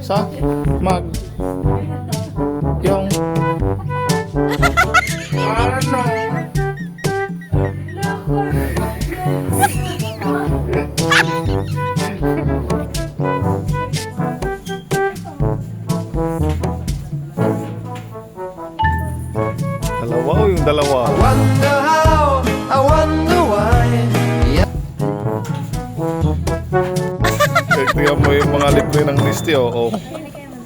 sa mag yung ano dalawa o yung dalawa. I wonder how, I wonder why. Tignan mo yung mga libre ng Nisty, oh.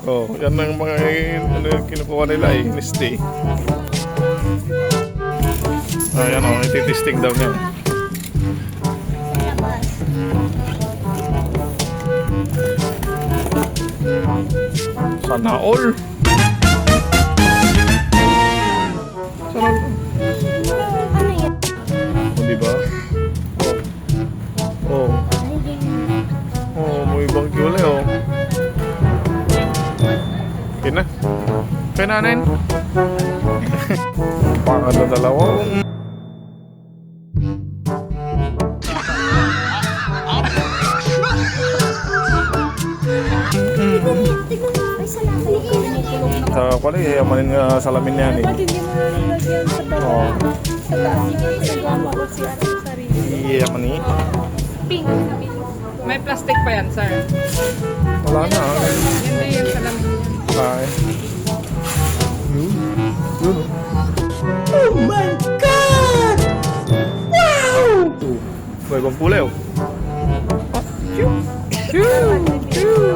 Oh, yan ang mga ano, yung kinukuha nila eh, Nisty. Ayan oh, ititesting daw niya. Sana all. Sana all. Oh, diba? Oh. Oh, may ibang kulay oh. Okay na. Okay na rin. Pangat na dalawa. Sa pala, yamanin nga salamin niya ni. Ba't hindi mo nalagyan sa baba? Oo. Sa taas niya, sa gama ko si Ate Sarili. Yaman ni. Pink. May plastic pa yan, sir. Wala na. Hindi yan salamin niya. Ay. Yun. Yun. Oh my God! Wow! May ibang kulay oh. Choo! Choo!